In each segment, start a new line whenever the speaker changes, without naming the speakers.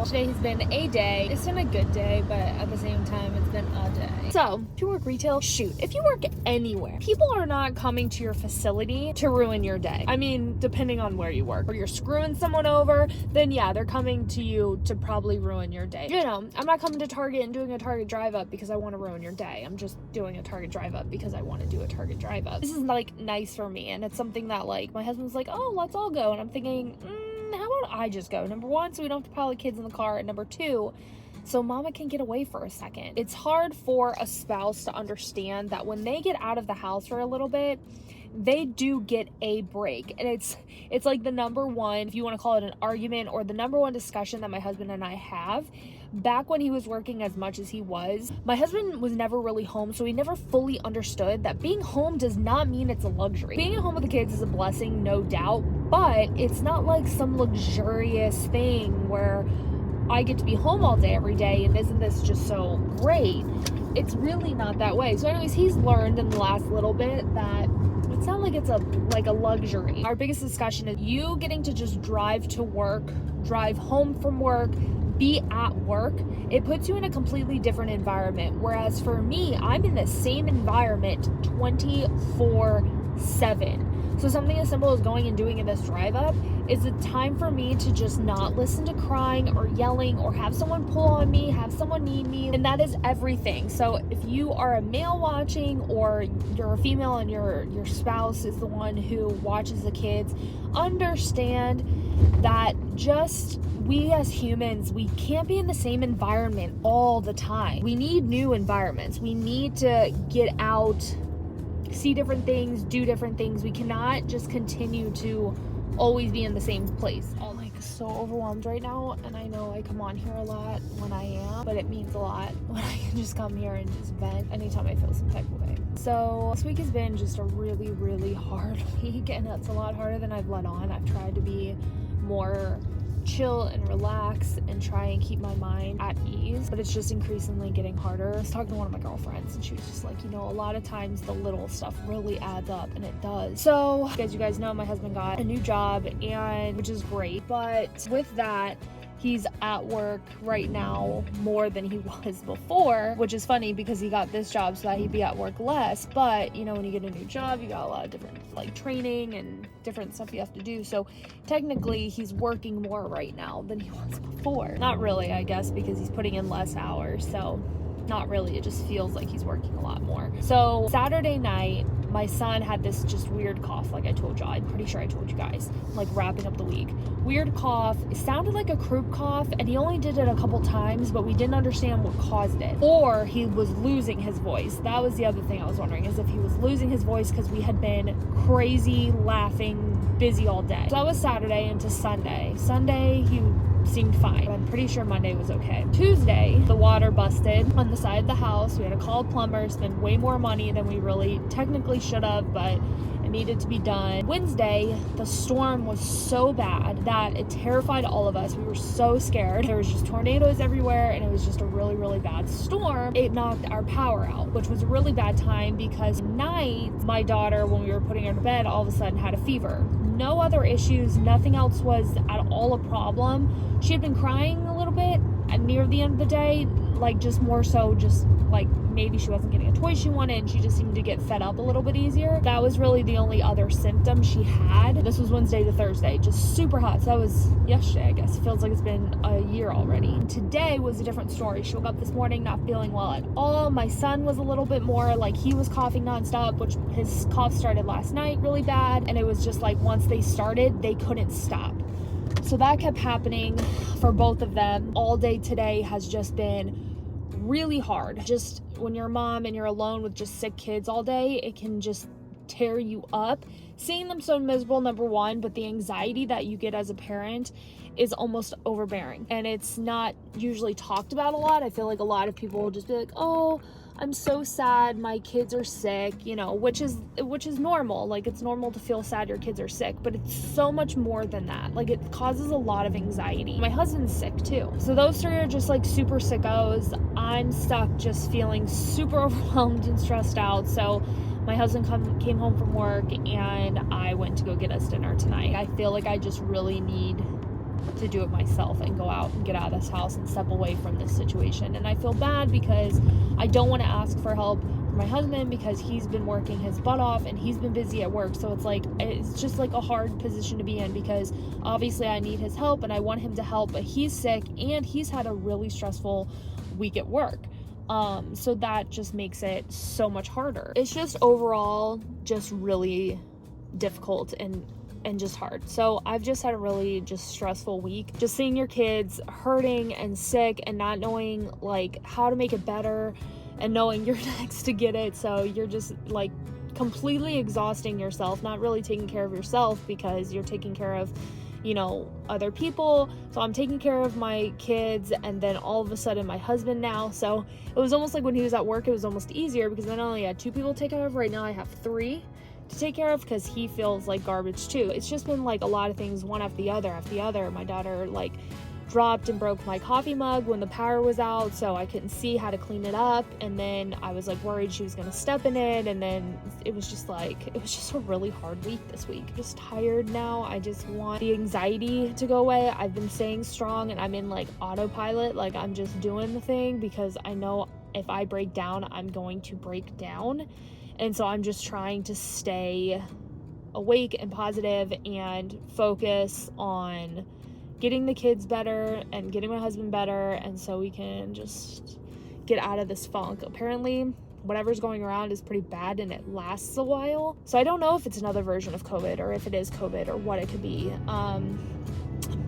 Today has been a day. It's been a good day, but at the same time, it's been a day. So, if you work retail, shoot. If you work anywhere, people are not coming to your facility to ruin your day. I mean, depending on where you work. Or you're screwing someone over, then yeah, they're coming to you to probably ruin your day. You know, I'm not coming to Target and doing a Target drive up because I want to ruin your day. I'm just doing a Target drive up because I want to do a Target drive up. This is like nice for me, and it's something that like my husband's like, oh, let's all go, and I'm thinking, how about I just go? Number one, so we don't have to pile the kids in the car, and number two, so mama can get away for a second. It's hard for a spouse to understand that when they get out of the house for a little bit, they do get a break. And it's like the number one, if you want to call it an argument, or the number one discussion that my husband and I have. Back when he was working as much as he was, my husband was never really home, so he never fully understood that being home does not mean it's a luxury. Being at home with the kids is a blessing, no doubt, but it's not like some luxurious thing where I get to be home all day every day and isn't this just so great? It's really not that way. So anyways, he's learned in the last little bit that it's not like it's a luxury. Our biggest discussion is you getting to just drive to work, drive home from work, be at work. It puts you in a completely different environment. Whereas for me, I'm in the same environment 24/7. So something as simple as going and doing this drive up is a time for me to just not listen to crying or yelling or have someone pull on me, have someone need me, and that is everything. So if you are a male watching, or you're a female and your spouse is the one who watches the kids, understand that just we as humans, we can't be in the same environment all the time. We need new environments. We need to get out, see different things, do different things. We cannot just continue to always be in the same place. I'm like so overwhelmed right now, and I know I come on here a lot when I am, but it means a lot when I can just come here and just vent anytime I feel some type of way. So this week has been just a really, really hard week, and it's a lot harder than I've let on. I've tried to be more chill and relax and try and keep my mind at ease, but it's just increasingly getting harder. I was talking to one of my girlfriends, and she was just like, you know, a lot of times the little stuff really adds up, and it does. So as you guys know, my husband got a new job, and which is great, but with that, he's at work right now more than he was before, which is funny because he got this job so that he'd be at work less. But you know, when you get a new job, you got a lot of different like training and different stuff you have to do. So technically he's working more right now than he was before. Not really, I guess, because he's putting in less hours. So not really, it just feels like he's working a lot more. So Saturday night, my son had this just weird cough, like I told y'all. I'm pretty sure I told you guys, like wrapping up the week. Weird cough. It sounded like a croup cough, and he only did it a couple times, but we didn't understand what caused it. Or he was losing his voice. That was the other thing I was wondering, is if he was losing his voice because we had been crazy, laughing, busy all day. So that was Saturday into Sunday. Sunday, he seemed fine. I'm pretty sure Monday was okay. Tuesday, the water busted on the side of the house. We had to call a plumber, spend way more money than we really technically should have, but it needed to be done. Wednesday, the storm was so bad that it terrified all of us. We were so scared. There was just tornadoes everywhere, and it was just a really, really bad storm. It knocked our power out, which was a really bad time because at night, my daughter, when we were putting her to bed, all of a sudden had a fever. No other issues. Nothing else was at all a problem. She had been crying a little bit near the end of the day, like just more so just like maybe she wasn't getting a toy she wanted, and she just seemed to get fed up a little bit easier. That was really the only other symptom she had. This was Wednesday to Thursday, just super hot. So that was yesterday, I guess. It feels like it's been a year already. Today was a different story. She woke up this morning not feeling well at all. My son was a little bit more like he was coughing nonstop, which his cough started last night really bad, and it was just like once they started, they couldn't stop. So that kept happening for both of them. All day today has just been really hard. Just when you're a mom and you're alone with just sick kids all day, it can just tear you up. Seeing them so miserable, number one, but the anxiety that you get as a parent is almost overbearing, and it's not usually talked about a lot. I feel like a lot of people will just be like, oh, I'm so sad my kids are sick, you know, which is normal. Like, it's normal to feel sad your kids are sick, but it's so much more than that. Like, it causes a lot of anxiety. My husband's sick too. So those three are just like super sickos. I'm stuck just feeling super overwhelmed and stressed out. So my husband came home from work, and I went to go get us dinner tonight. I feel like I just really need to do it myself and go out and get out of this house and step away from this situation. And I feel bad because I don't want to ask for help from my husband because he's been working his butt off and he's been busy at work. So it's like, it's just like a hard position to be in because obviously I need his help and I want him to help, but he's sick and he's had a really stressful week at work. So that just makes it so much harder. It's just overall just really difficult and just hard. So I've just had a really just stressful week. Just seeing your kids hurting and sick and not knowing like how to make it better and knowing you're next to get it. So you're just like completely exhausting yourself, not really taking care of yourself because you're taking care of, you know, other people. So I'm taking care of my kids and then all of a sudden my husband now. So it was almost like when he was at work, it was almost easier because then I only had 2 people to take care of. Right now I have 3 to take care of because he feels like garbage too. It's just been like a lot of things, one after the other. My daughter like dropped and broke my coffee mug when the power was out, so I couldn't see how to clean it up, and then I was like worried she was gonna step in it, and then it was just a really hard week this week. Just tired now. I just want the anxiety to go away. I've been staying strong and I'm in like autopilot, like I'm just doing the thing because I know if I break down, I'm going to break down. And so I'm just trying to stay awake and positive and focus on getting the kids better and getting my husband better, and so we can just get out of this funk. Apparently, whatever's going around is pretty bad and it lasts a while. So I don't know if it's another version of COVID or if it is COVID or what it could be.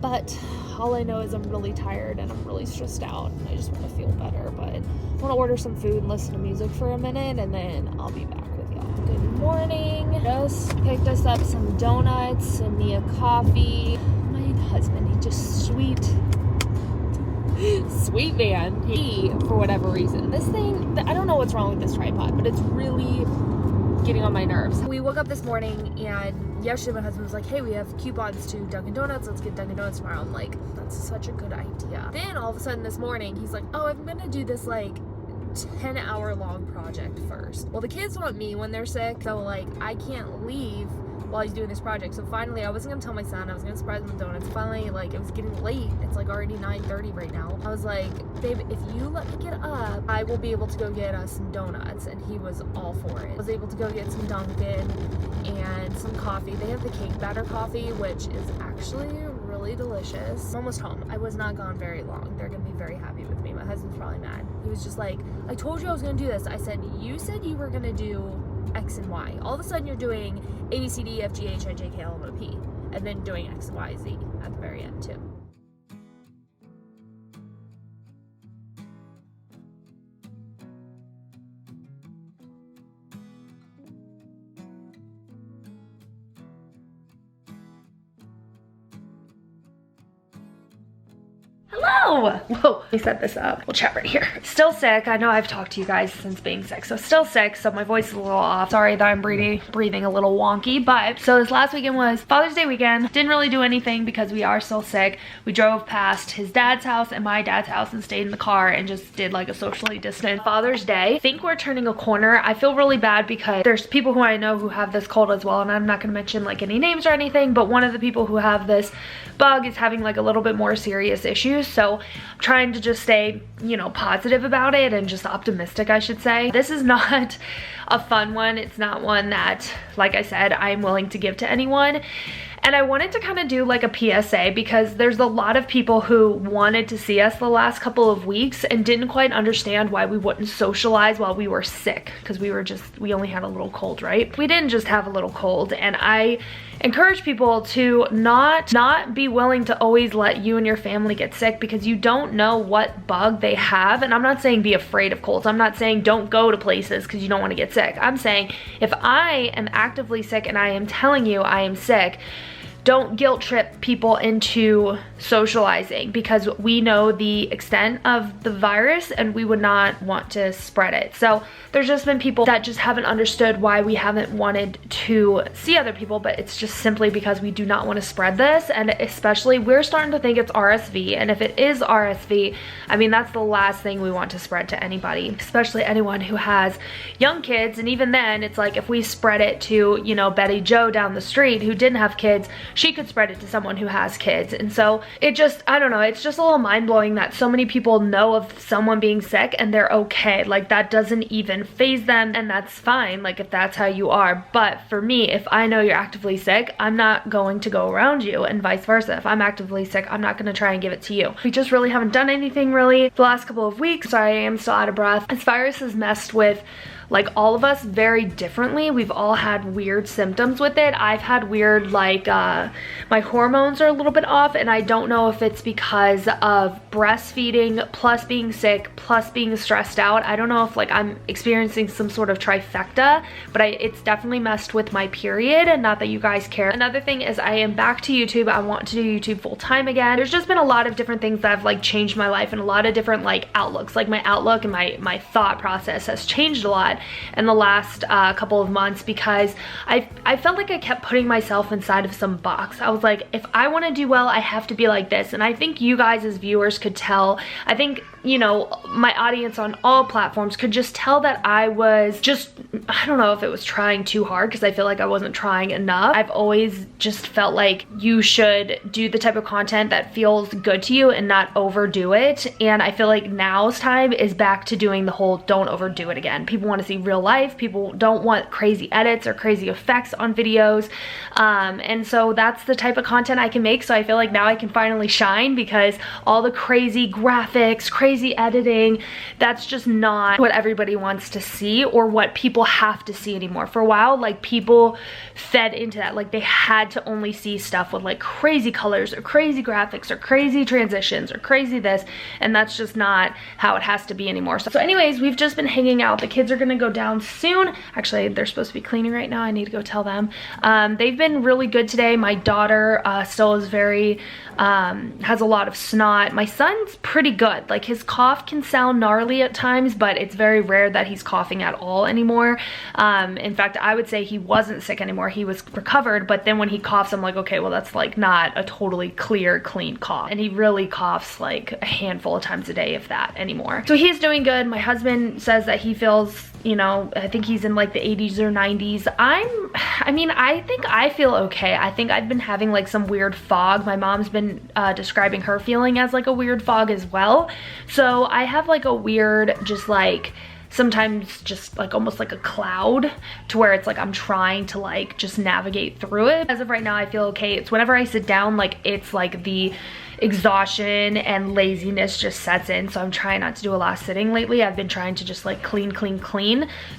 But all I know is I'm really tired and I'm really stressed out and I just want to feel better. But I want to order some food and listen to music for a minute and then I'll be back with y'all. Good morning. Just picked us up some donuts and me a coffee. My husband, he just sweet man. He, for whatever reason, this thing, I don't know what's wrong with this tripod, but it's really getting on my nerves. We woke up this morning and yesterday my husband was like, hey, we have coupons to Dunkin' Donuts, let's get Dunkin' Donuts tomorrow. I'm like, that's such a good idea. Then all of a sudden this morning he's like, oh, I'm gonna do this like 10-hour long project first. Well, the kids want me when they're sick, so like I can't leave while he's doing this project. So finally, I wasn't gonna tell my son, I was gonna surprise him with donuts. Finally, like, it was getting late. It's like already 9:30 right now. I was like, babe, if you let me get up, I will be able to go get us some donuts. And he was all for it. I was able to go get some Dunkin' and some coffee. They have the cake batter coffee, which is actually really delicious. I'm almost home. I was not gone very long. They're gonna be very happy with me. My husband's probably mad. He was just like, I told you I was gonna do this. I said, you said you were gonna do X and Y. All of a sudden you're doing A, B, C, D, F, G, H, I, J, K, L, M, N, O, P, and then doing X and Y, Z at the very end too. Hello! Whoa, let me set this up. We'll chat right here. Still sick. I know I've talked to you guys since being sick, so still sick, so my voice is a little off. Sorry that I'm breathing a little wonky, but so this last weekend was Father's Day weekend. Didn't really do anything because we are still sick. We drove past his dad's house and my dad's house and stayed in the car and just did like a socially distant Father's Day. I think we're turning a corner. I feel really bad because there's people who I know who have this cold as well, and I'm not gonna mention like any names or anything, but one of the people who have this bug is having like a little bit more serious issues. So I'm trying to just stay, you know, positive about it and just optimistic, I should say. This is not a fun one. It's not one that, like I said, I'm willing to give to anyone. And I wanted to kind of do like a PSA because there's a lot of people who wanted to see us the last couple of weeks and didn't quite understand why we wouldn't socialize while we were sick, because we only had a little cold, right? We didn't just have a little cold, and I encourage people to not be willing to always let you and your family get sick because you don't know what bug they have. And I'm not saying be afraid of colds. I'm not saying don't go to places because you don't want to get sick. I'm saying if I am actively sick and I am telling you I am sick, don't guilt trip people into socializing because we know the extent of the virus and we would not want to spread it. So there's just been people that just haven't understood why we haven't wanted to see other people, but it's just simply because we do not want to spread this. And especially we're starting to think it's RSV, and if it is RSV, I mean, that's the last thing we want to spread to anybody, especially anyone who has young kids. And even then, it's like if we spread it to, you know, Betty Joe down the street who didn't have kids, she could spread it to someone who has kids. And so it just, I don't know, it's just a little mind-blowing that so many people know of someone being sick and they're okay. Like, that doesn't even faze them, and that's fine, like, if that's how you are. But for me, if I know you're actively sick, I'm not going to go around you, and vice versa. If I'm actively sick, I'm not going to try and give it to you. We just really haven't done anything really the last couple of weeks. Sorry, I am still out of breath. This virus has messed with like all of us very differently. We've all had weird symptoms with it. I've had weird, like, my hormones are a little bit off, and I don't know if it's because of breastfeeding plus being sick plus being stressed out. I don't know if like I'm experiencing some sort of trifecta, but it's definitely messed with my period, and not that you guys care. Another thing is I am back to YouTube. I want to do YouTube full time again. There's just been a lot of different things that have like changed my life, and a lot of different like outlooks. Like my outlook and my thought process has changed a lot in the last couple of months, because I felt like I kept putting myself inside of some box. I was like, if I want to do well, I have to be like this. And I think you guys as viewers could tell. I think, you know, my audience on all platforms could just tell that I was just, I don't know if it was trying too hard, because I feel like I wasn't trying enough. I've always just felt like you should do the type of content that feels good to you and not overdo it. And I feel like now's time is back to doing the whole don't overdo it again. People want to see real life. People don't want crazy edits or crazy effects on videos. And so that's the type of content I can make. So I feel like now I can finally shine, because all the crazy graphics, crazy editing, that's just not what everybody wants to see or what people have to see anymore. For a while, like, people fed into that. Like, they had to only see stuff with like crazy colors or crazy graphics or crazy transitions or crazy this, and that's just not how it has to be anymore. So anyways, we've just been hanging out. The kids are gonna go down soon. Actually, they're supposed to be cleaning right now. I need to go tell them. They've been really good today. My daughter still is very has a lot of snot. My son's pretty good. Like, his cough can sound gnarly at times, but it's very rare that he's coughing at all anymore. In fact, I would say he wasn't sick anymore. He was recovered, but then when he coughs, I'm like, okay, well, that's like not a totally clear, clean cough. And he really coughs like a handful of times a day, if that, anymore. So he's doing good. My husband says that he feels, you know, I think he's in like the 80s or 90s. I mean, I think I feel okay. I think I've been having like some weird fog. My mom's been describing her feeling as like a weird fog as well. So I have like a weird, just like, sometimes just like almost like a cloud, to where it's like I'm trying to like just navigate through it. As of right now, I feel okay. It's whenever I sit down, like, it's like the exhaustion and laziness just sets in. So I'm trying not to do a lot of sitting lately. I've been trying to just like clean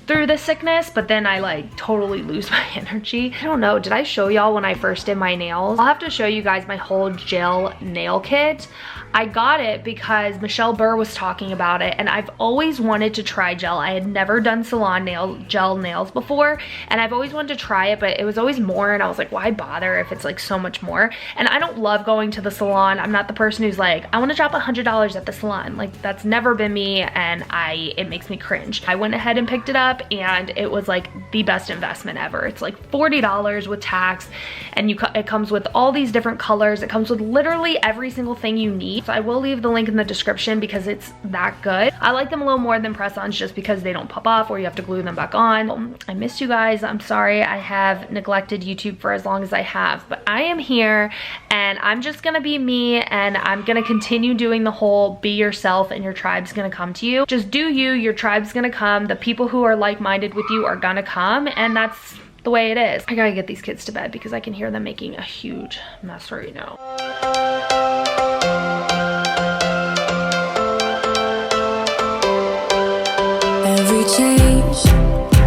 through the sickness, but then I like totally lose my energy. I don't know, did I show y'all when I first did my nails? I'll have to show you guys my whole gel nail kit. I got it because Michelle Burr was talking about it, and I've always wanted to try gel. I had never done salon gel nails before, and I've always wanted to try it, but it was always more, and I was like, why bother if it's like so much more? And I don't love going to the salon. I'm not the person who's like, I want to drop $100 at the salon. Like, that's never been me, and it makes me cringe. I went ahead and picked it up, and it was like the best investment ever. It's like $40 with tax, and it comes with all these different colors. It comes with literally every single thing you need. So I will leave the link in the description because it's that good. I like them a little more than press-ons just because they don't pop off or you have to glue them back on. I missed you guys. I'm sorry I have neglected YouTube for as long as I have, but I am here, and I'm just gonna be me, and I'm gonna continue doing the whole be yourself and your tribe's gonna come to you. Just do you, your tribe's gonna come. The people who are like-minded with you are gonna come, and that's the way it is. I gotta get these kids to bed because I can hear them making a huge mess right now.
Every change